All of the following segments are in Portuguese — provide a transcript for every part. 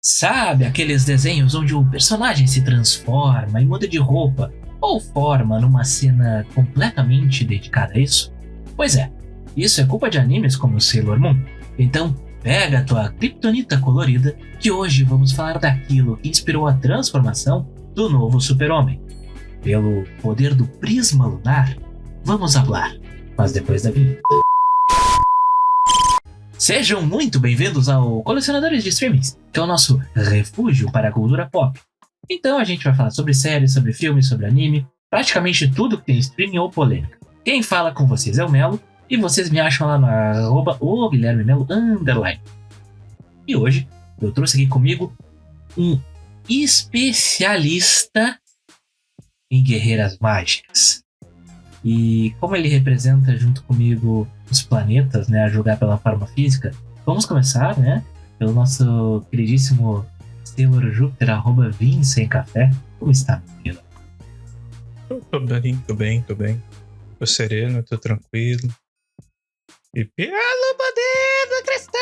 Sabe aqueles desenhos onde o personagem se transforma e muda de roupa ou forma numa cena completamente dedicada a isso? Pois é, isso é culpa de animes como Sailor Moon. Então pega a tua kryptonita colorida que hoje vamos falar daquilo que inspirou a transformação do novo Super-Homem. Pelo poder do prisma lunar, vamos falar, mas depois da vinheta. Sejam muito bem-vindos ao Colecionadores de Streamings, que é o nosso refúgio para a cultura pop. Então a gente vai falar sobre séries, sobre filmes, sobre anime, praticamente tudo que tem streaming ou polêmica. Quem fala com vocês é o Melo, e vocês me acham lá no @Guilherme Melo _. E hoje eu trouxe aqui comigo um especialista em guerreiras mágicas. E como ele representa junto comigo os planetas, né, a julgar pela forma física, vamos começar, né, pelo nosso queridíssimo Sailor Júpiter, @VinSemCafé. Como está, menino? Tô bem. Tô sereno, tô tranquilo. E pelo poder do cristal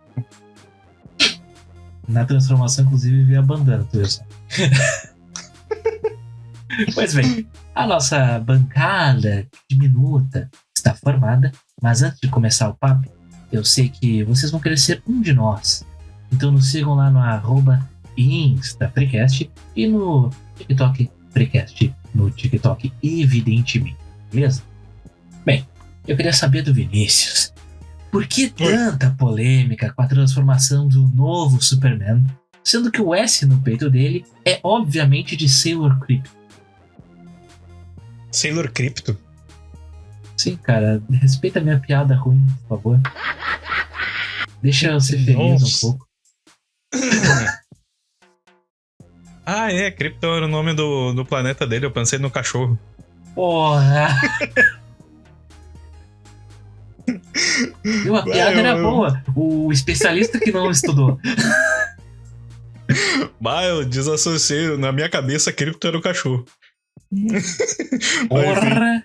lunar! Na transformação, inclusive, vi a bandana, tu viu só? Pois bem, a nossa bancada diminuta está formada, mas antes de começar o papo, eu sei que vocês vão querer ser um de nós. Então nos sigam lá no @InstaFreecast e no TikTok Freecast, no TikTok evidentemente, beleza? Bem, eu queria saber do Vinícius, por que tanta polêmica com a transformação do novo Superman, sendo que o S no peito dele é obviamente de Sailor Crypto? Sailor Crypto? Sim, cara, respeita a minha piada ruim, por favor. Deixa eu ser feliz um pouco. Crypto era o nome do planeta dele, eu pensei no cachorro. Porra! A piada era boa, o especialista que não estudou. Eu desassociei, na minha cabeça, Crypto era o cachorro. Porra!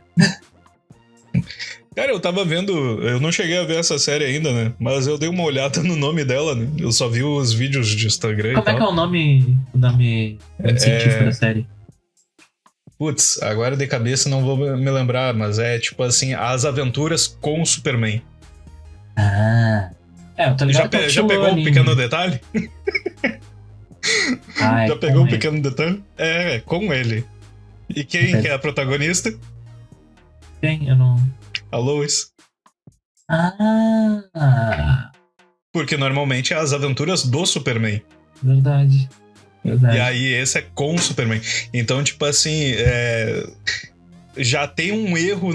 Cara, eu tava vendo, eu não cheguei a ver essa série ainda, né? Mas eu dei uma olhada no nome dela, né? Eu só vi os vídeos de Instagram Como e tal. é que é o nome científico da série? Putz, agora de cabeça não vou me lembrar, mas é tipo assim, As Aventuras com o Superman. Eu tô ligado que Já pegou um pequeno detalhe? Já pegou um pequeno detalhe? É, com ele. E quem que é a protagonista? Quem? Eu não... A Lois. Porque normalmente é As Aventuras do Superman. Verdade. E aí esse é com o Superman. Então, tipo assim, já tem um erro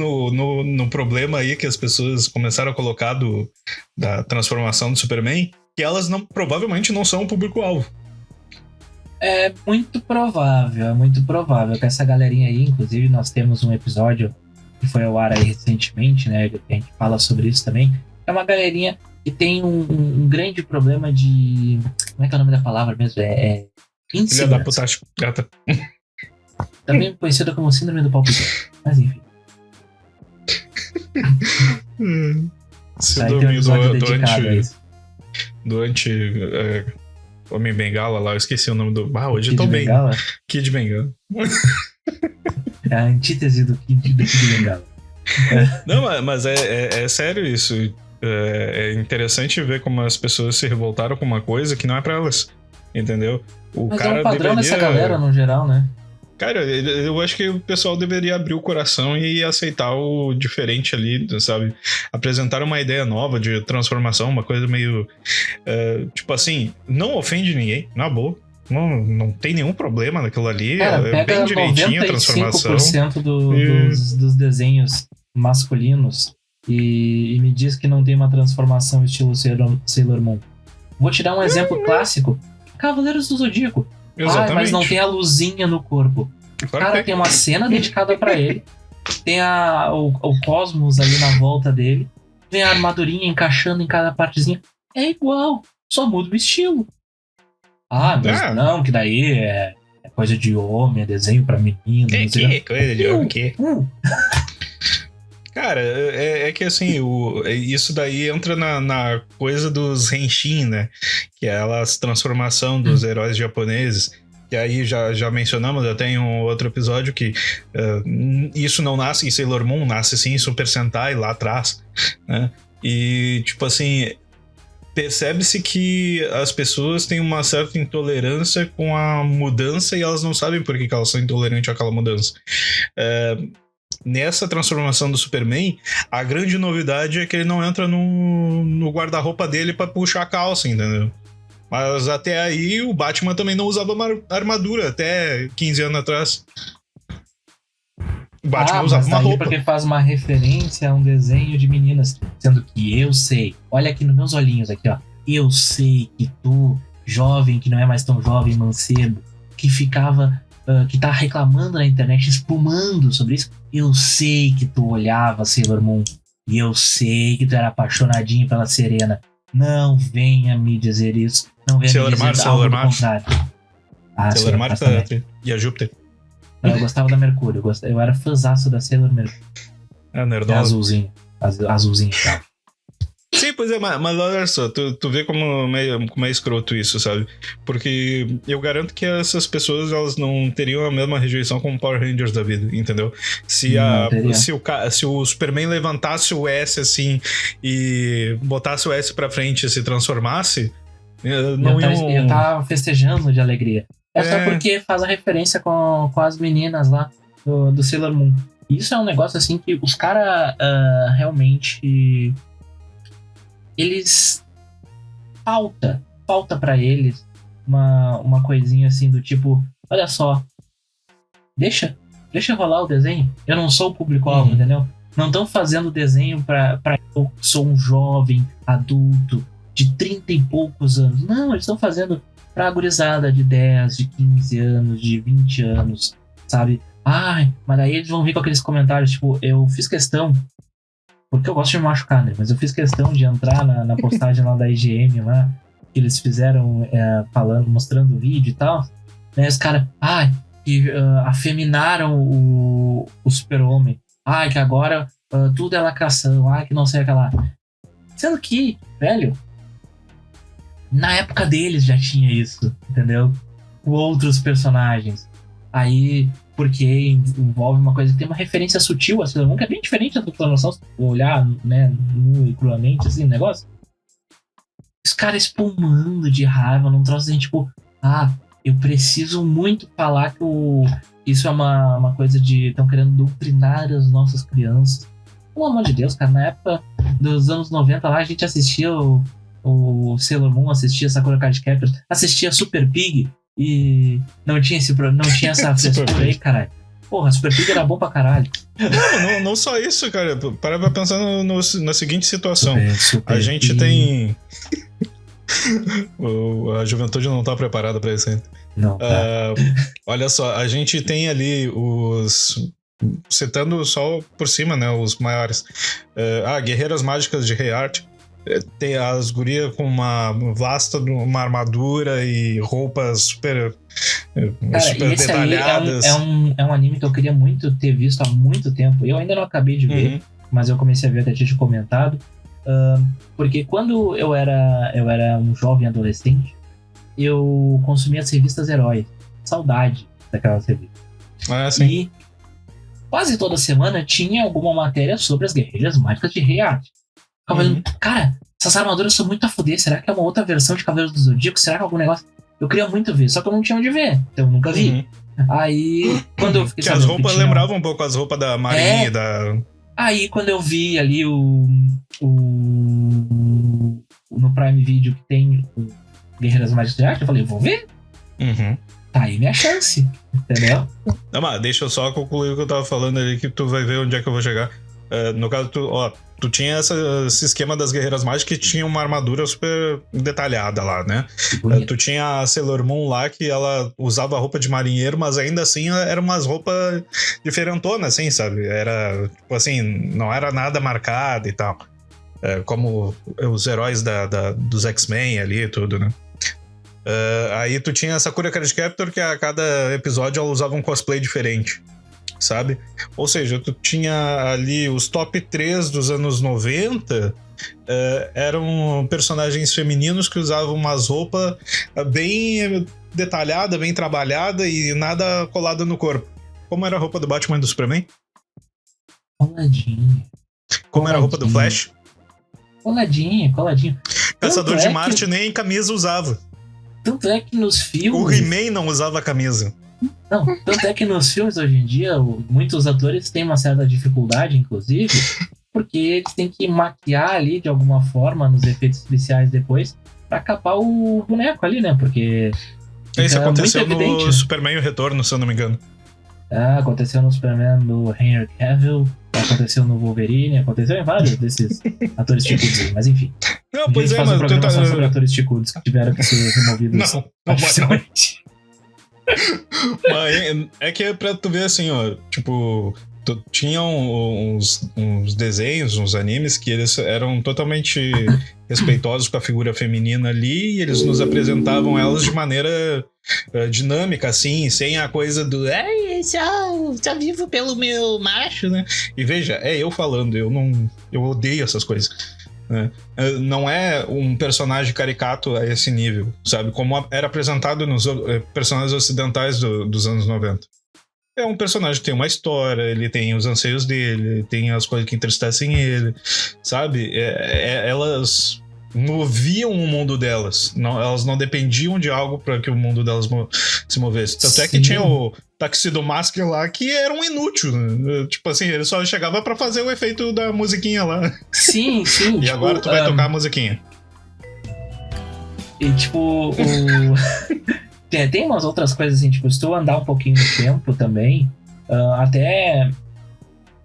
no problema aí que as pessoas começaram a colocar da transformação do Superman, que elas provavelmente não são o público-alvo. É muito provável que essa galerinha aí, inclusive nós temos um episódio que foi ao ar aí recentemente, né, que a gente fala sobre isso também, é uma galerinha que tem um grande problema de... Como é que é o nome da palavra mesmo? Filha da putástico. Gata. Também conhecido como síndrome do palpitão. Mas enfim. Síndrome do Homem Bengala lá, eu esqueci o nome do... hoje Kid eu tô bem. Bengala? Kid Bengala. É a antítese do Kid Bengala. Não, mas é sério isso. É interessante ver como as pessoas se revoltaram com uma coisa que não é pra elas. Entendeu? Mas é um padrão dessa galera no geral, né? Cara, eu acho que o pessoal deveria abrir o coração e aceitar o diferente ali, sabe? Apresentar uma ideia nova de transformação, uma coisa meio... tipo assim, não ofende ninguém, na boa. Não tem nenhum problema naquilo ali. Cara, é bem direitinho a transformação. 95% dos desenhos masculinos e me diz que não tem uma transformação estilo Sailor Moon. Vou te dar um exemplo clássico. Cavaleiros do Zodíaco. Exatamente. Mas não tem a luzinha no corpo. Claro. Cara, tem uma cena dedicada pra ele. Tem o cosmos ali na volta dele. Tem a armadurinha encaixando em cada partezinha. É igual, só muda o estilo. Mas não, que daí é coisa de homem, é desenho pra menino. Que coisa de homem, que? Cara, é que assim, isso daí entra na coisa dos Henshin, né? Que é a transformação dos heróis japoneses. Que aí já mencionamos até em um outro episódio que isso não nasce em Sailor Moon, nasce sim em Super Sentai lá atrás, né? E, tipo assim, percebe-se que as pessoas têm uma certa intolerância com a mudança e elas não sabem por que elas são intolerantes àquela mudança. Nessa transformação do Superman, a grande novidade é que ele não entra no guarda-roupa dele pra puxar a calça, entendeu? Mas até aí o Batman também não usava armadura, até 15 anos atrás. O Batman usava uma roupa. Porque faz uma referência a um desenho de meninas, sendo que eu sei, olha aqui nos meus olhinhos aqui, ó, eu sei que tu, jovem, que não é mais tão jovem, mancebo, que ficava, que tá reclamando na internet, espumando sobre isso, eu sei que tu olhava Sailor Moon, e eu sei que tu era apaixonadinho pela Serena. Não venha me dizer isso. Não venha me dizer algo do contrário. Sailor Mars e a Júpiter. Eu gostava da Mercúrio. Eu era fãzaço da Sailor Mercúrio. Nerdola. Azulzinho. Azulzinho e tal. Sim, pois é, mas olha só, tu vê como é escroto isso, sabe? Porque eu garanto que essas pessoas, elas não teriam a mesma rejeição como Power Rangers da vida, entendeu? Se o Superman levantasse o S assim e botasse o S pra frente e se transformasse, eu tava festejando de alegria. Só porque faz a referência com as meninas lá do Sailor Moon. Isso é um negócio assim que os caras realmente... Eles... Falta pra eles uma coisinha assim do tipo... Olha só, deixa rolar o desenho. Eu não sou o público-alvo, entendeu? Não estão fazendo desenho pra eu que sou um jovem adulto de 30 e poucos anos. Não, eles estão fazendo pra gurizada de 10, de 15 anos, de 20 anos, sabe? Ai, mas daí eles vão vir com aqueles comentários, tipo, eu fiz questão, porque eu gosto de me machucar, né? Mas eu fiz questão de entrar na postagem lá da IGN lá, que eles fizeram mostrando o vídeo e tal, né? Os caras, que afeminaram o Super-Homem, que agora tudo é lacração, que não sei o que lá. Sendo que, velho, na época deles já tinha isso, entendeu? Com outros personagens. Aí, porque envolve uma coisa que tem uma referência sutil a Sailor Moon, que é bem diferente da tua noção, se tu olhar, né, nu e cruamente, assim, o negócio. Os caras espumando de raiva num troço assim, tipo, eu preciso muito falar que isso é uma coisa de... Estão querendo doutrinar as nossas crianças. Pelo amor de Deus, cara, na época dos anos 90 lá, a gente assistia o Sailor Moon, assistia Sakura Card Captors, assistia Super Pig e não tinha essa frescura aí, caralho. Porra, Super Pig era bom pra caralho. Não só isso, cara. Para pra pensar na seguinte situação. Super a gente Pig. Tem... a juventude não tá preparada pra isso ainda. Não, tá. Olha só, a gente tem ali os... Citando só por cima, né? Os maiores. Guerreiras Mágicas de Rei Art. Tem as gurias com uma armadura e roupas super detalhadas. É um anime que eu queria muito ter visto há muito tempo. Eu ainda não acabei de ver, mas eu comecei a ver, até tinha te comentado. Porque quando eu era um jovem adolescente, eu consumia as revistas Herói. Saudade daquelas revistas. Sim. E quase toda semana tinha alguma matéria sobre as Guerreiras Mágicas de Rei Art. Cara, essas armaduras são muito a fuder. Será que é uma outra versão de Cavaleiros do Zodíaco? Será que é algum negócio? Eu queria muito ver, só que eu não tinha onde ver. Então eu nunca vi. Aí, quando eu fiquei sabendo as roupas lembravam um pouco as roupas da Marinha e da... Aí, quando eu vi ali no Prime Video que tem o Guerreiras Mágicas de Arte, eu falei, vou ver. Tá aí minha chance, entendeu? Não, mas deixa eu só concluir o que eu tava falando ali, que tu vai ver onde é que eu vou chegar. No caso, tu tinha esse esquema das Guerreiras Mágicas que tinha uma armadura super detalhada lá, né? Tu tinha a Sailor Moon lá, que ela usava roupa de marinheiro, mas ainda assim eram umas roupas diferentonas, assim, sabe? Era, tipo assim, não era nada marcado e tal. Como os heróis dos X-Men ali e tudo, né? Aí tu tinha a Sakura Card Captor, que a cada episódio ela usava um cosplay diferente. sabe? Ou seja, tu tinha ali os top 3 dos anos 90, eram personagens femininos que usavam umas roupas bem detalhada, bem trabalhada e nada colada no corpo. Como era a roupa do Batman e do Superman? Coladinha. Como era a roupa do Flash? Coladinho. Caçador de Marte nem camisa usava. Tanto é que nos filmes... O He-Man não usava camisa. Não, tanto é que nos filmes hoje em dia, muitos atores têm uma certa dificuldade, inclusive, porque eles têm que maquiar ali de alguma forma nos efeitos especiais depois pra capar o boneco ali, né? Porque... Isso aconteceu no Superman o Retorno, se eu não me engano. Aconteceu no Superman do Henry Cavill, aconteceu no Wolverine, aconteceu em vários desses atores ticudos, mas enfim. Não, pois é, mas tu tá... só sobre atores ticudos que tiveram que ser removidos oficialmente. Mas é que é pra tu ver assim, ó, tipo, tinha uns desenhos, uns animes que eles eram totalmente respeitosos com a figura feminina ali e eles nos apresentavam elas de maneira dinâmica, assim, sem a coisa do só vivo pelo meu macho, né? E veja, eu falando, eu odeio essas coisas. Não é um personagem caricato a esse nível, sabe? Como era apresentado nos personagens ocidentais dos anos 90. É um personagem que tem uma história, ele tem os anseios dele, tem as coisas que entristecem ele, sabe? Elas moviam o mundo delas, elas não dependiam de algo para que o mundo delas se movesse. Tanto é que tinha o Tuxedo Mask lá, que era um inútil, né? Tipo assim, ele só chegava para fazer o efeito da musiquinha lá. Sim. E tipo, agora tu vai tocar a musiquinha. E tipo, tem umas outras coisas assim, tipo, se tu andar um pouquinho no tempo também, até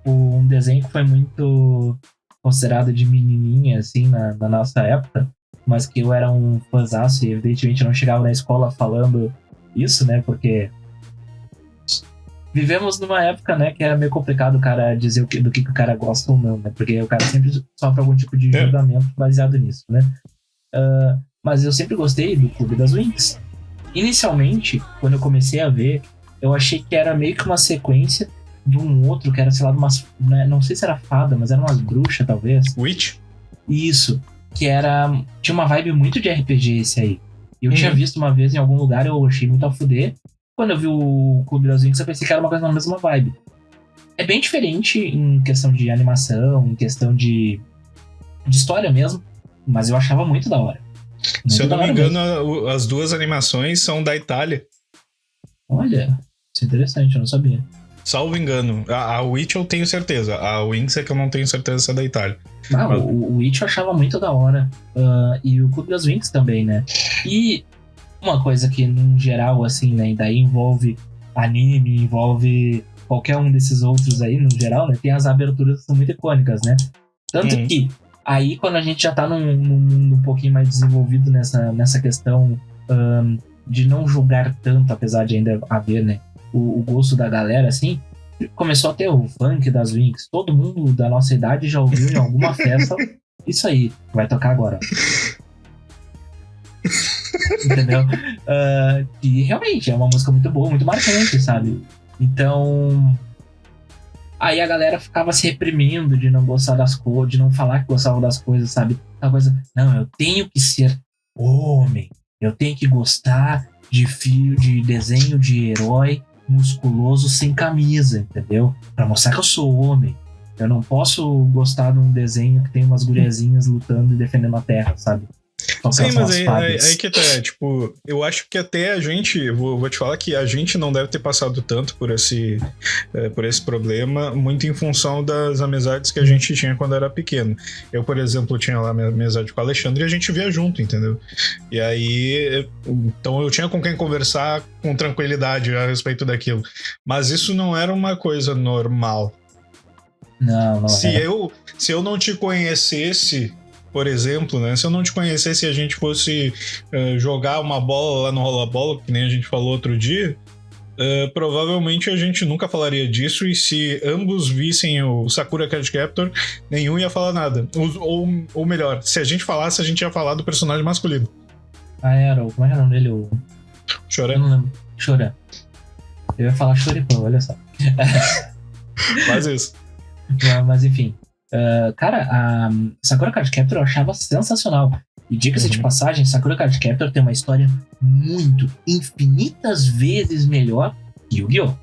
um desenho que foi muito considerado de menininha, assim, na nossa época, mas que eu era um fãzaço e evidentemente não chegava na escola falando isso, né, porque vivemos numa época, né, que era meio complicado o cara dizer do que o cara gosta ou não, né, porque o cara sempre sofre algum tipo de julgamento baseado nisso, né. Mas eu sempre gostei do Clube das Winx. Inicialmente, quando eu comecei a ver, eu achei que era meio que uma sequência de um outro, que era, sei lá, não sei se era fada, mas era umas bruxas, talvez. Witch? Isso, que tinha uma vibe muito de RPG esse aí. Eu tinha visto uma vez em algum lugar, eu achei muito a fuder. Quando eu vi o Clube das Winx, eu pensei que era uma coisa na mesma vibe. É bem diferente em questão de animação, em questão de história mesmo, mas eu achava muito da hora. Se eu não me engano, as duas animações são da Itália. Olha, isso é interessante, eu não sabia. Salvo engano. A Witch eu tenho certeza. A Winx é que eu não tenho certeza se é da Itália. O Witch eu achava muito da hora. E o Clube das Winx também, né? E uma coisa que, num geral, assim, né? Daí envolve anime, envolve qualquer um desses outros aí, no geral, né? Tem as aberturas que são muito icônicas, né? Tanto que aí, quando a gente já tá num mundo um pouquinho mais desenvolvido nessa questão de não julgar tanto, apesar de ainda haver, né, o gosto da galera, assim, começou a ter o funk das Winx. Todo mundo da nossa idade já ouviu em alguma festa isso aí, vai tocar agora. Entendeu? E realmente é uma música muito boa, muito marcante, sabe? Então... Aí a galera ficava se reprimindo de não gostar das coisas, de não falar que gostava das coisas, sabe? Aquela coisa, não, eu tenho que ser homem, eu tenho que gostar de desenho de herói musculoso sem camisa, entendeu? Pra mostrar que eu sou homem. Eu não posso gostar de um desenho que tem umas guriazinhas lutando e defendendo a terra, sabe? Sim, mas aí que tá, tipo, eu acho que até a gente, vou te falar que a gente não deve ter passado tanto por esse problema, muito em função das amizades que a gente tinha quando era pequeno. Eu, por exemplo, tinha lá minha amizade com o Alexandre e a gente via junto, entendeu? E aí, então eu tinha com quem conversar com tranquilidade a respeito daquilo. Mas isso não era uma coisa normal. Não se eu não te conhecesse, por exemplo, né? Se eu não te conhecesse e a gente fosse jogar uma bola lá no rola-bola, que nem a gente falou outro dia, provavelmente a gente nunca falaria disso, e se ambos vissem o Sakura Card Captor, nenhum ia falar nada. Ou melhor, se a gente falasse, a gente ia falar do personagem masculino. Como é que era o nome dele? Choran. Eu não lembro. Choran. Eu ia falar Choripão, olha só. Faz isso. Mas enfim. Cara, a Sakura Card Captor eu achava sensacional. E diga-se de passagem, Sakura Card Captor tem uma história muito, infinitas vezes melhor que Yu-Gi-Oh!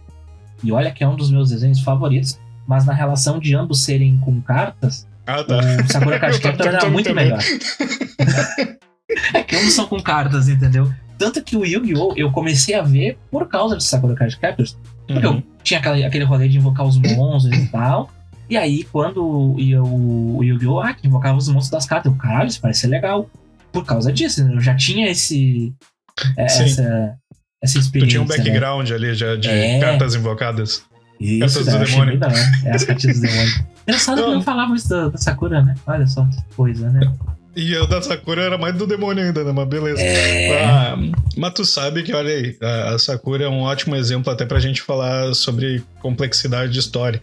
E olha que é um dos meus desenhos favoritos, mas na relação de ambos serem com cartas, o Sakura Card Captor era muito melhor. É que ambos são com cartas, entendeu? Tanto que o Yu-Gi-Oh! Eu comecei a ver por causa de Sakura Card Captors, porque eu tinha aquele rolê de invocar os monstros e tal. E aí, quando ia o Yu-Gi-Oh! Que invocava os monstros das cartas, eu, caralho, isso parece ser legal. Por causa disso, né? Eu já tinha essa experiência. Tu tinha um background, né, ali já de cartas invocadas. Isso, cartas do demônio. As cartas do demônio. Engraçado que não falavam isso da Sakura, né? Olha só que coisa, né? E o da Sakura era mais do demônio ainda, né? Mas beleza. Mas tu sabe que, olha aí, a Sakura é um ótimo exemplo até pra gente falar sobre complexidade de história.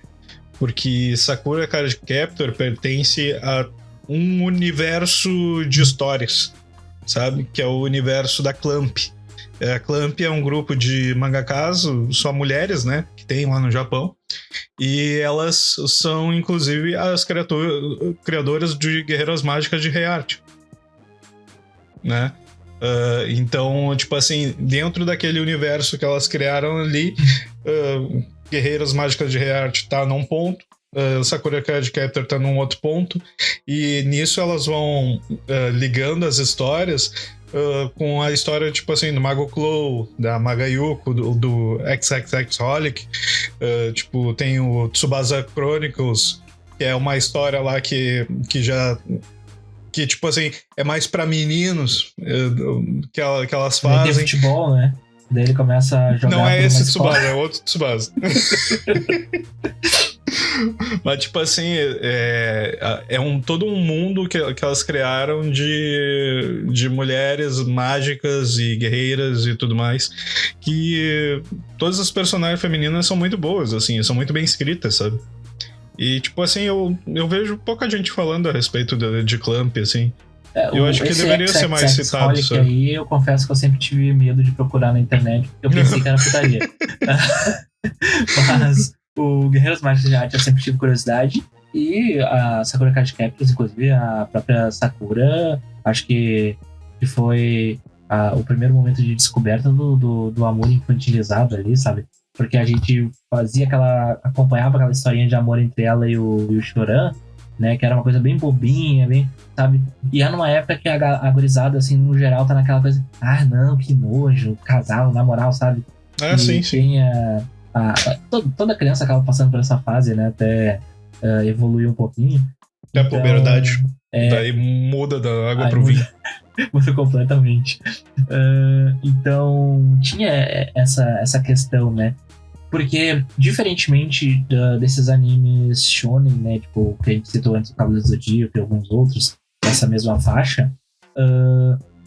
Porque Sakura Card Captor pertence a um universo de histórias, sabe? Que é o universo da Clamp. A Clamp é um grupo de mangakas, só mulheres, né? Que tem lá no Japão. E elas são, inclusive, as criadoras de Guerreiras Mágicas de Heart, né? Então, tipo assim, dentro daquele universo que elas criaram ali, Guerreiras Mágicas de Heart tá num ponto, Sakura Card Captor tá num outro ponto, e nisso elas vão ligando as histórias com a história, tipo assim, do Mago Clow, da Magayuko, do XXX Holic. Tipo, tem o Tsubasa Chronicles, que é uma história lá que tipo assim, é mais pra meninos que elas fazem. É de futebol, né? Daí ele começa a jogar. Não é esse Tsubasa, é outro Tsubasa. Mas, tipo assim, todo um mundo que elas criaram de mulheres mágicas e guerreiras e tudo mais, que todas as personagens femininas são muito boas, assim, são muito bem escritas, sabe? E, tipo assim, eu vejo pouca gente falando a respeito de Clamp, assim. Eu acho que deveria ser mais citado, sabe? Aí eu confesso que eu sempre tive medo de procurar na internet, porque eu pensei que era putaria. Mas o Guerreiros Mágicos de Arte eu sempre tive curiosidade. E a Sakura Card Captors, inclusive, a própria Sakura, acho que foi o primeiro momento de descoberta do amor infantilizado ali, sabe? Porque a gente acompanhava aquela historinha de amor entre ela e o Choran, né? Que era uma coisa bem bobinha, bem, sabe? E é numa época que a gurizada, assim, no geral, tá naquela coisa, não, que nojo, casal, na moral, sabe? Sim. Tem toda criança acaba passando por essa fase, né? Até evoluir um pouquinho. Até a puberdade. Daí muda da água pro vinho. Muda completamente. Então, tinha essa questão, né? Porque, diferentemente desses animes shonen, né? Tipo, que a gente citou antes, o Cavaleiro do Zodíaco e alguns outros, nessa mesma faixa,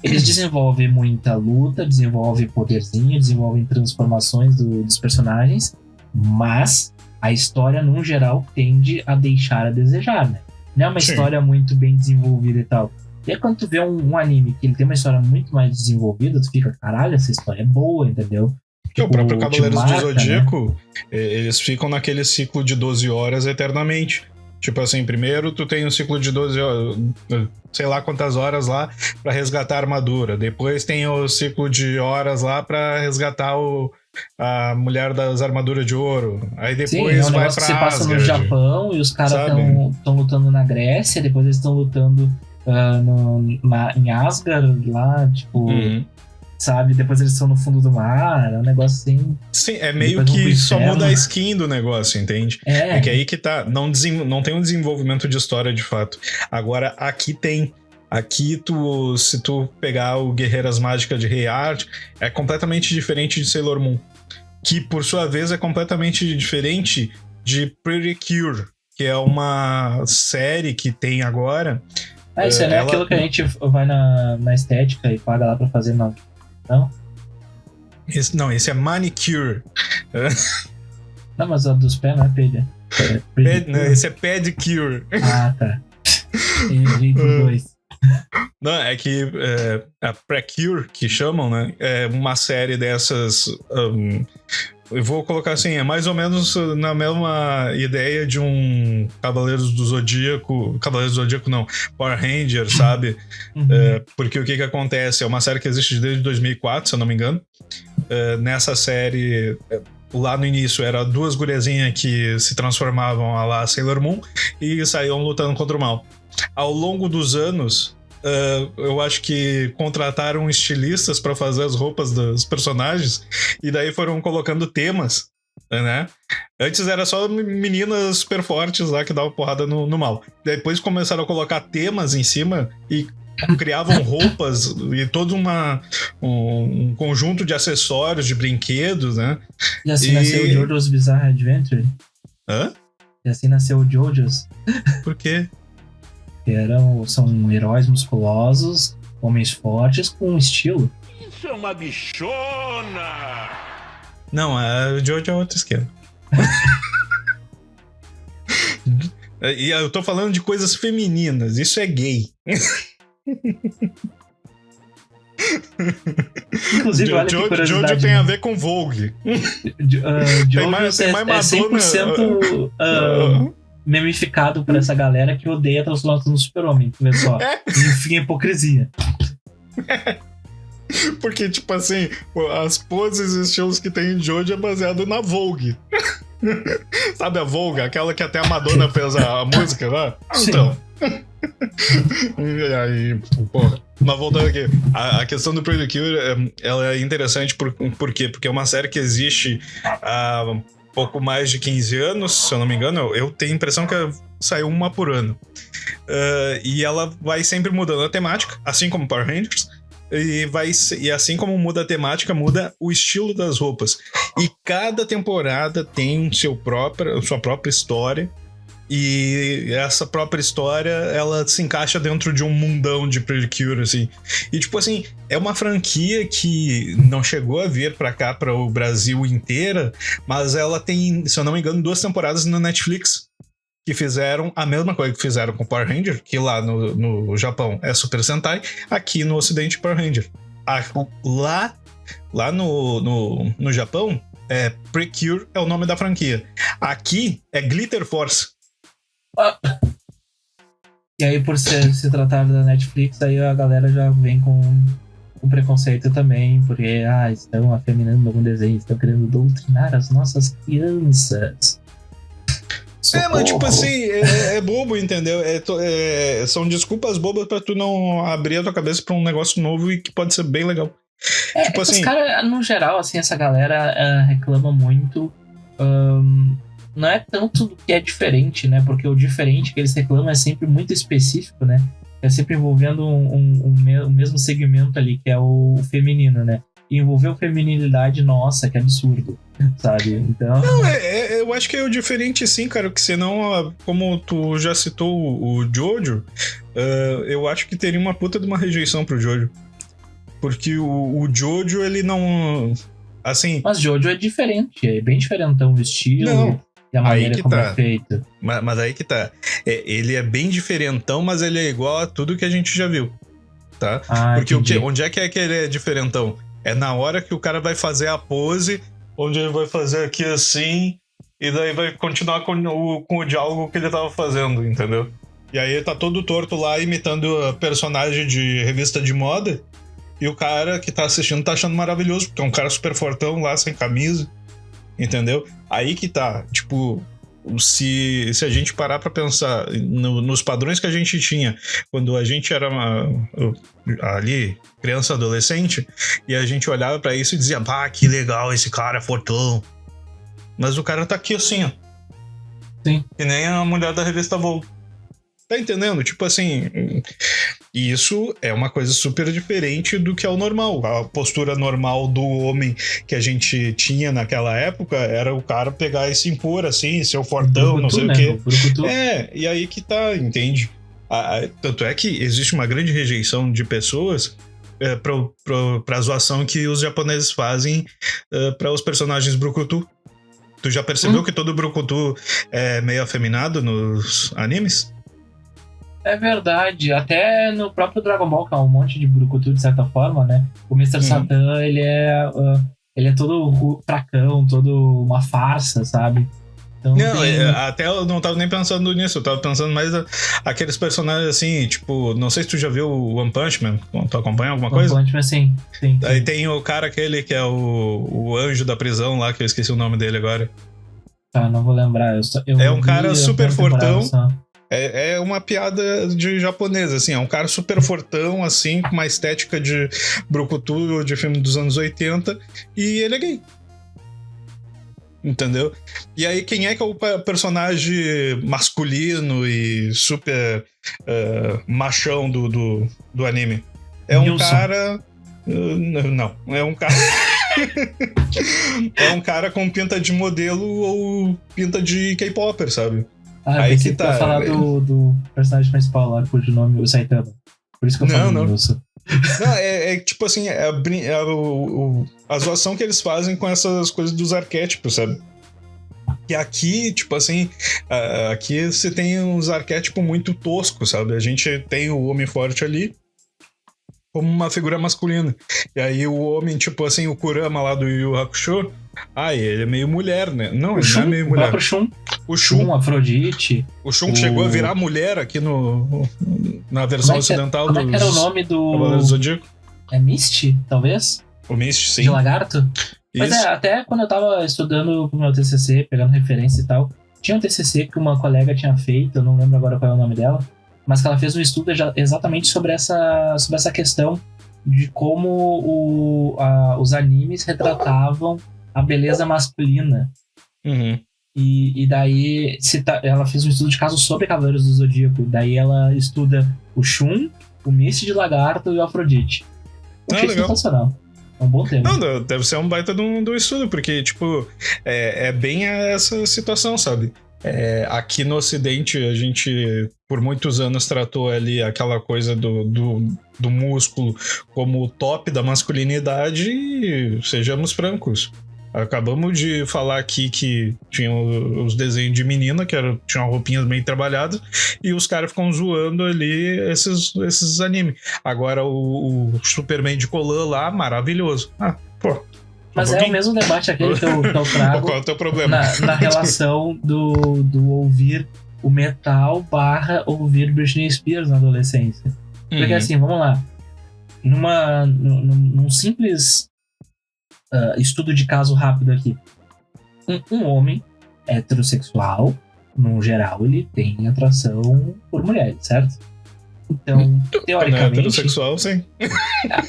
eles desenvolvem muita luta, desenvolvem poderzinho, desenvolvem transformações dos personagens, mas a história, no geral, tende a deixar a desejar, né? Não é uma história muito bem desenvolvida e tal. E aí, quando tu vê um anime que ele tem uma história muito mais desenvolvida, tu fica, caralho, essa história é boa, entendeu? O próprio Cavaleiros do Zodíaco, né? Eles ficam naquele ciclo de 12 horas eternamente. Tipo assim, primeiro tu tem um ciclo de 12 horas, sei lá quantas horas lá, pra resgatar a armadura. Depois tem o ciclo de horas lá pra resgatar a mulher das armaduras de ouro. Aí depois vai pra que você passa no Japão e os caras estão lutando na Grécia, depois eles estão lutando em Asgard lá, tipo... Sabe? Depois eles estão no fundo do mar, é um negócio assim... Sim, é meio que só muda a skin do negócio, entende? É que aí que tá, não tem um desenvolvimento de história de fato. Agora, aqui tem. Aqui, se tu pegar o Guerreiras Mágicas de Heart, é completamente diferente de Sailor Moon. Que, por sua vez, é completamente diferente de Pretty Cure, que é uma série que tem agora... isso não é aquilo que a gente vai na estética e paga lá pra fazer, não? Não? Esse é Manicure. Não, mas a dos pés não é pedra. Esse é Pedicure. Ah, tá. Errei por dois. Não, é que a Precure, que chamam, né? É uma série dessas Eu vou colocar assim, é mais ou menos na mesma ideia de um Cavaleiros do Zodíaco não, Power Ranger, sabe? Uhum. Porque o que acontece? É uma série que existe desde 2004, se eu não me engano. Nessa série, lá no início, era duas guriazinhas que se transformavam a lá Sailor Moon e saíam lutando contra o mal. Ao longo dos anos, eu acho que contrataram estilistas para fazer as roupas dos personagens e daí foram colocando temas, né? Antes era só meninas super fortes lá que davam porrada no mal. Depois começaram a colocar temas em cima e criavam roupas e todo um conjunto de acessórios, de brinquedos, né? E assim nasceu o JoJo's Bizarre Adventure. Hã? E assim nasceu o JoJo's. Por quê? São heróis musculosos, homens fortes com estilo. Isso é uma bichona! Não, a Jojo é outro esquema. E eu tô falando de coisas femininas, isso é gay. Inclusive, olha que curiosidade. Jojo tem a ver com Vogue. Tem mais Madonna, 100% memificado por essa galera que odeia a transformação no super-homem. Vê só. Enfim, hipocrisia. Porque, tipo assim, as poses e estilos que tem em Jojo é baseado na Vogue. Sabe a Vogue? Aquela que até a Madonna fez a música lá? Então. E aí, porra. Mas voltando aqui, a questão do Pretty Cure, ela é interessante por quê? Porque é uma série que existe há pouco mais de 15 anos, se eu não me engano. Eu tenho a impressão que saiu uma por ano. E ela vai sempre mudando a temática, assim como Power Rangers. E assim como muda a temática, muda o estilo das roupas. E cada temporada tem sua própria história. E essa própria história, ela se encaixa dentro de um mundão de Pretty Cure, assim. E, tipo assim, é uma franquia que não chegou a vir pra cá, para o Brasil inteira, mas ela tem, se eu não me engano, 2 temporadas na Netflix, que fizeram a mesma coisa que fizeram com Power Ranger, que lá no Japão é Super Sentai, aqui no Ocidente Power Ranger. Lá no Japão, Pretty Cure é o nome da franquia. Aqui é Glitter Force. E aí, por se tratar da Netflix, aí a galera já vem com preconceito também, porque estão afeminando algum desenho, estão querendo doutrinar as nossas crianças. Socorro. Mas tipo assim, é bobo, entendeu? São desculpas bobas pra tu não abrir a tua cabeça pra um negócio novo e que pode ser bem legal. Tipo assim, os caras, no geral, assim, essa galera reclama muito. Não é tanto do que é diferente, né? Porque o diferente que eles reclamam é sempre muito específico, né? É sempre envolvendo o mesmo segmento ali, que é o feminino, né? E envolveu feminilidade, nossa, que absurdo, sabe? Então... Não, eu acho que é o diferente sim, cara, porque senão, como tu já citou o Jojo, eu acho que teria uma puta de uma rejeição pro Jojo. Porque o Jojo, ele não... Assim... Mas Jojo é diferente, é bem diferentão o estilo... Não. E a maneira como é feito. Mas aí que tá. Ele é bem diferentão, mas ele é igual a tudo que a gente já viu. Tá? Porque onde é que ele é diferentão? É na hora que o cara vai fazer a pose, onde ele vai fazer aqui assim, e daí vai continuar com o diálogo que ele tava fazendo, entendeu? E aí ele tá todo torto lá, imitando a personagem de revista de moda, e o cara que tá assistindo tá achando maravilhoso, porque é um cara super fortão lá, sem camisa. Entendeu? Aí que tá, tipo, se a gente parar pra pensar nos padrões que a gente tinha quando a gente era ali, criança, adolescente, e a gente olhava pra isso e dizia, que legal, esse cara é fortão. Mas o cara tá aqui assim, ó. Sim. Que nem a mulher da revista Vogue. Tá entendendo? Tipo assim, isso é uma coisa super diferente do que é o normal. A postura normal do homem que a gente tinha naquela época era o cara pegar e se impor assim, ser o fortão, não sei o quê. E aí que tá, entende? Tanto é que existe uma grande rejeição de pessoas pra zoação que os japoneses fazem para os personagens brucutu. Tu já percebeu que todo brucutu é meio afeminado nos animes? É verdade, até no próprio Dragon Ball, que é um monte de brucutu de certa forma, né? O Mr. Satan, ele é Ele é todo fracão, todo uma farsa, sabe? Então, até eu não tava nem pensando nisso, eu tava pensando mais aqueles personagens assim, tipo, não sei se tu já viu o One Punch Man, tu acompanha alguma coisa? One Punch Man, sim. Aí tem o cara aquele que é o anjo da prisão lá, que eu esqueci o nome dele agora. Tá, não vou lembrar. É um cara super fortão. É uma piada de japonês, assim. É um cara super fortão, assim, com uma estética de brucutu de filme dos anos 80. E ele é gay. Entendeu? E aí, quem é que é o personagem masculino e super machão do anime? É um cara... não, é um cara... é um cara com pinta de modelo ou pinta de K-popper, sabe? Aí que tá. Falar do personagem principal lá, cujo nome é o Saitama. Por isso que eu falo Nilson. Não, é tipo assim, a zoação que eles fazem com essas coisas dos arquétipos, sabe? E aqui, tipo assim, aqui você tem uns arquétipos muito toscos, sabe? A gente tem o homem forte ali como uma figura masculina. E aí o homem, tipo assim, o Kurama lá do Yu Yu Hakusho, ele é meio mulher, né? Não, ele não é meio mulher. O Shun, Afrodite. O Shun chegou a virar mulher aqui na versão ocidental do. Como é que era o nome do Cavaleiro do Zodíaco? É Misty, talvez? O Misty, sim. De lagarto? Mas até quando eu tava estudando pro meu TCC, pegando referência e tal, tinha um TCC que uma colega tinha feito, eu não lembro agora qual é o nome dela, mas que ela fez um estudo exatamente sobre essa questão de como os animes retratavam a beleza masculina. Uhum. E daí ela fez um estudo de caso sobre Cavaleiros do Zodíaco. Daí ela estuda o Shun, o Misty de Lagarto e o Afrodite. Eu achei sensacional. É um bom tema. Não, deve ser um baita do estudo, porque, tipo, é bem essa situação, sabe? Aqui no Ocidente, a gente, por muitos anos, tratou ali aquela coisa do músculo como o top da masculinidade e, sejamos francos, acabamos de falar aqui que tinha os desenhos de menina, que tinham roupinhas bem trabalhadas, e os caras ficam zoando ali esses animes. Agora o Superman de Colan lá, maravilhoso. Pô. Mas é o mesmo debate aquele que eu trago. Qual é o teu problema? Na relação do ouvir o metal / ouvir Britney Spears na adolescência. Porque assim, vamos lá. Num simples estudo de caso rápido aqui. Um homem heterossexual, no geral, ele tem atração por mulheres, certo? Então, teoricamente... heterossexual, sim.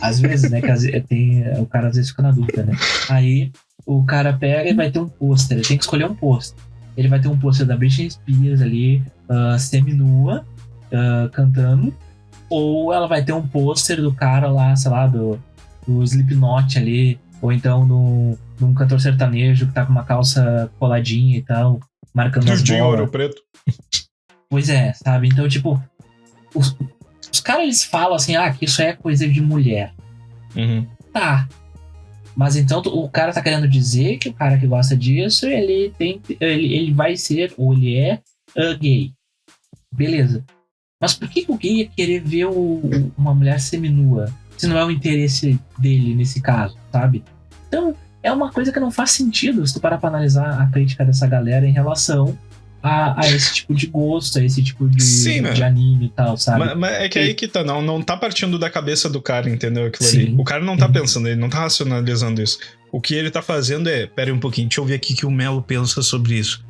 Às vezes, né? O cara às vezes fica na dúvida, né? Aí, o cara pega e vai ter um pôster. Ele tem que escolher um pôster. Ele vai ter um pôster da Britney Spears ali, semi-nua, cantando. Ou ela vai ter um pôster do cara lá, sei lá, do Slipknot ali. Ou então de um cantor sertanejo que tá com uma calça coladinha e tal, marcando as bolas. Ouro Preto. Pois é, sabe? Então, tipo... Os caras, eles falam assim, que isso é coisa de mulher. Uhum. Tá. Mas então o cara tá querendo dizer que o cara que gosta disso, ele vai ser, ou ele é gay. Beleza. Mas por que o gay ia querer ver uma mulher seminua? Se não é o interesse dele nesse caso, sabe? Então, é uma coisa que não faz sentido se tu parar pra analisar a crítica dessa galera em relação a esse tipo de gosto, a esse tipo de anime e tal, sabe? Mas é que aí que tá, não tá partindo da cabeça do cara, entendeu? Aquilo ali. O cara não tá pensando, ele não tá racionalizando isso. O que ele tá fazendo pera aí um pouquinho, deixa eu ver aqui o que o Melo pensa sobre isso.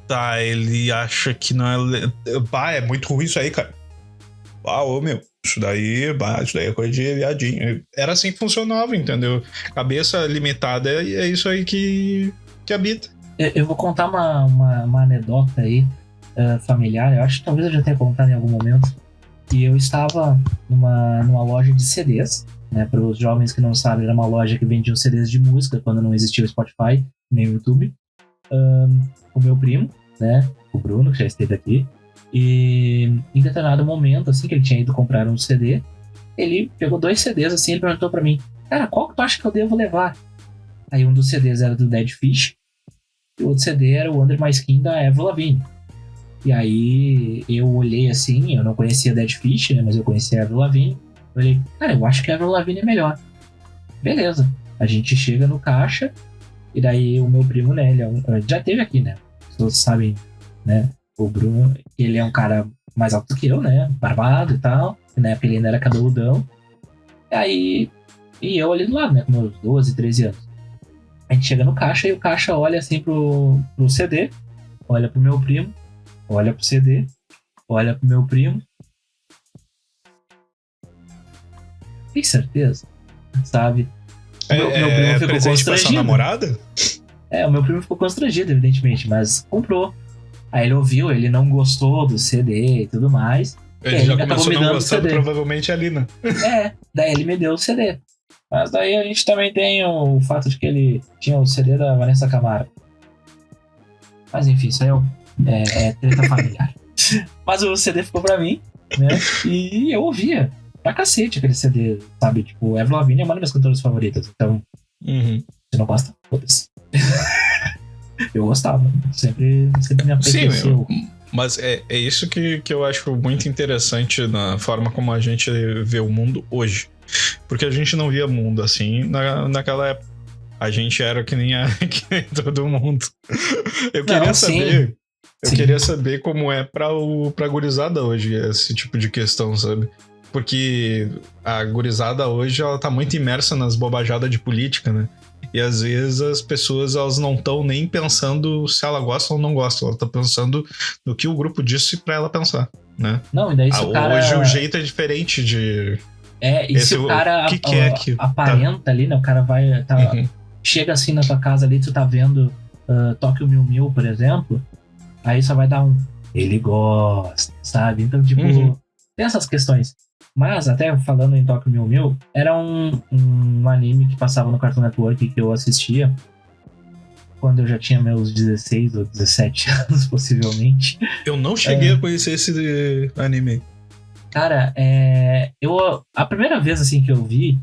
Tá, ele acha que não é... é muito ruim isso aí, cara. Meu, isso daí é coisa de viadinho. Era assim que funcionava, entendeu? Cabeça limitada é isso aí que habita. Eu vou contar uma anedota aí, familiar. Eu acho que talvez eu já tenha contado em algum momento. Que eu estava numa loja de CDs, né? Para os jovens que não sabem, era uma loja que vendia CDs de música quando não existia o Spotify nem o YouTube. O meu primo, né? O Bruno, que já esteve aqui. E em determinado momento, assim, que ele tinha ido comprar um CD, ele pegou 2 CDs, assim, ele perguntou pra mim, cara, qual que tu acha que eu devo levar? Aí um dos CDs era do Dead Fish, e o outro CD era o Under My Skin da Avril Lavigne. E aí eu olhei assim, eu não conhecia Dead Fish, né, mas eu conhecia a Avril Lavigne. Eu olhei, cara, eu acho que a Avril Lavigne é melhor. Beleza. A gente chega no caixa, e daí o meu primo, né, já teve aqui, né? As pessoas sabem, né? O Bruno, ele é um cara mais alto que eu, né? Barbado e tal. Na época ele ainda era cabeludão. E eu ali do lado, né? Com meus 12, 13 anos. A gente chega no caixa e o caixa olha assim pro CD, olha pro meu primo, olha pro CD, olha pro meu primo. Tem certeza? Sabe? Meu primo ficou presente pra sua namorada? O meu primo ficou constrangido, evidentemente, mas comprou. Aí ele ouviu, ele não gostou do CD e tudo mais. Ele já começou a não gostar, provavelmente ali, né? Daí ele me deu o CD. Mas daí a gente também tem o fato de que ele tinha o CD da Vanessa Camargo. Mas enfim, isso aí é treta familiar. Mas o CD ficou pra mim, né? E eu ouvia pra cacete aquele CD, sabe? Tipo, Avril Lavigne é uma das minhas cantoras favoritas. Então, você não gosta? Foda-se. Eu gostava. Sempre me apeteceu. Sim, mas é isso que eu acho muito interessante na forma como a gente vê o mundo hoje. Porque a gente não via mundo assim naquela época. A gente era que nem todo mundo. Eu queria saber como é pra gurizada hoje esse tipo de questão, sabe? Porque a gurizada hoje, ela tá muito imersa nas bobajadas de política, né? E às vezes as pessoas, elas não estão nem pensando se ela gosta ou não gosta. Ela tá pensando no que o grupo disse pra ela pensar, né? Não, e daí se o cara... Hoje o jeito é diferente de... se o cara aparenta ali, né? O cara vai... Chega assim na tua casa ali, tu tá vendo Tóquio Mil Mil, por exemplo, aí só vai dar ele gosta, sabe? Então, tipo, tem essas questões. Mas, até falando em Tóquio Mil Mil, era um anime que passava no Cartoon Network que eu assistia quando eu já tinha meus 16 ou 17 anos, possivelmente. Eu não cheguei a conhecer esse anime. Cara, a primeira vez assim que eu vi,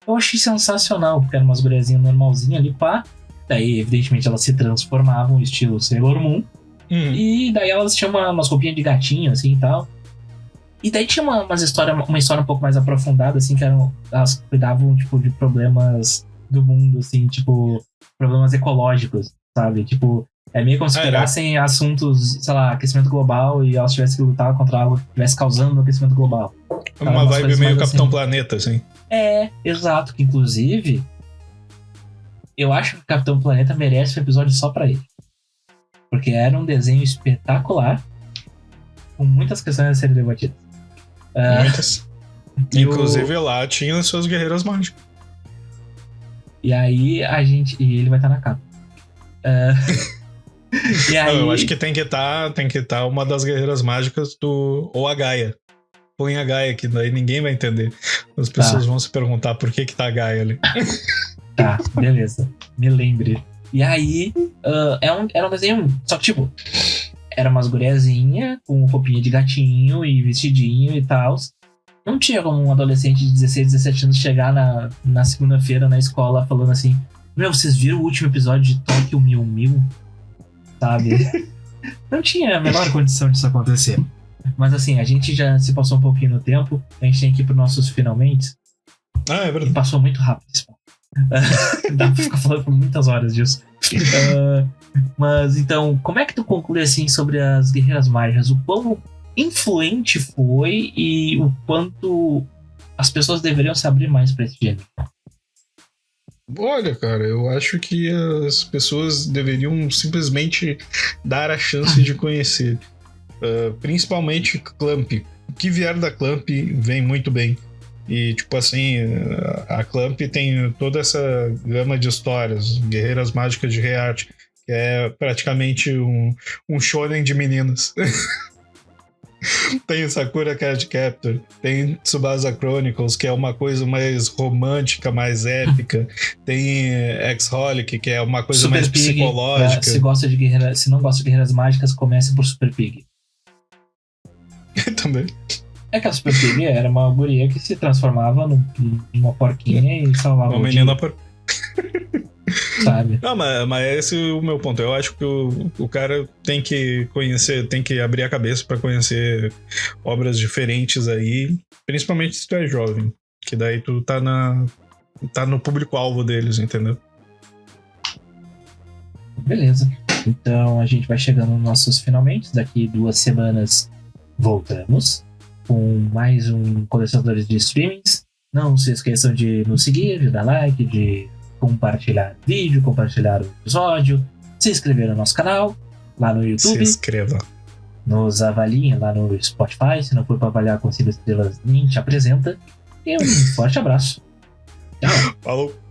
eu achei sensacional, porque eram umas guriazinhas normalzinhas ali, pá. Daí, evidentemente, elas se transformavam, estilo Sailor Moon. E daí elas tinham umas roupinhas de gatinho, assim, e tal. E daí tinha uma história um pouco mais aprofundada, assim, que elas cuidavam, tipo, de problemas do mundo, assim, tipo, problemas ecológicos, sabe? Tipo, é meio como se pegassem assuntos, sei lá, aquecimento global e elas tivessem que lutar contra algo que estivesse causando o aquecimento global. Uma vibe meio Capitão Planeta, assim. Exato, que inclusive eu acho que o Capitão Planeta merece um episódio só pra ele. Porque era um desenho espetacular, com muitas questões a serem debatidas. Muitas. Inclusive lá tinha seus guerreiros mágicos. E aí e ele vai estar na capa. E aí... Eu acho que tem que estar uma das guerreiras mágicas ou a Gaia. Põe a Gaia, que daí ninguém vai entender. As pessoas vão se perguntar por que tá a Gaia ali. Tá, beleza. Me lembre. E aí, era um desenho... Só que, tipo, era umas guriazinhas com roupinha de gatinho e vestidinho e tal. Não tinha como um adolescente de 16, 17 anos chegar na segunda-feira na escola falando assim: meu, vocês viram o último episódio de Tóquio Mil Mil? Sabe? Não tinha a menor condição disso acontecer. Mas assim, a gente já se passou um pouquinho no tempo. A gente tem que ir pros nossos finalmente. É verdade. E passou muito rápido isso. Dá pra ficar falando por muitas horas disso. Mas então, como é que tu conclui assim sobre as Guerreiras Mágicas? O quão influente foi e o quanto as pessoas deveriam se abrir mais pra esse gênero? Olha, cara, eu acho que as pessoas deveriam simplesmente dar a chance de conhecer. Principalmente Clamp. O que vier da Clamp vem muito bem. E, tipo assim, a Clamp tem toda essa gama de histórias. Guerreiras Mágicas de Heart, que é praticamente um shonen de meninas. Tem Sakura Card Captor, tem Tsubasa Chronicles, que é uma coisa mais romântica, mais épica. Tem X-Holic, que é uma coisa Super mais Pig, psicológica. Se não gosta de Guerreiras Mágicas, comece por Super Pig. Também. É que a Super Pig era uma guria que se transformava numa porquinha e salvava uma menina por... Sabe? Não, mas esse é o meu ponto. Eu acho que o cara tem que conhecer, tem que abrir a cabeça pra conhecer obras diferentes aí, principalmente se tu é jovem, que daí tu tá tá no público-alvo deles, entendeu? Beleza. Então a gente vai chegando nos nossos finalmente. Daqui 2 semanas voltamos com mais um Colecionadores de Streamings. Não se esqueçam de nos seguir, de dar like, de compartilhar o vídeo, compartilhar o episódio, se inscrever no nosso canal, lá no YouTube. Se inscreva. Nos avaliem lá no Spotify. Se não for para avaliar com 5 estrelas, nem te apresenta. E um forte abraço. Tchau. Falou.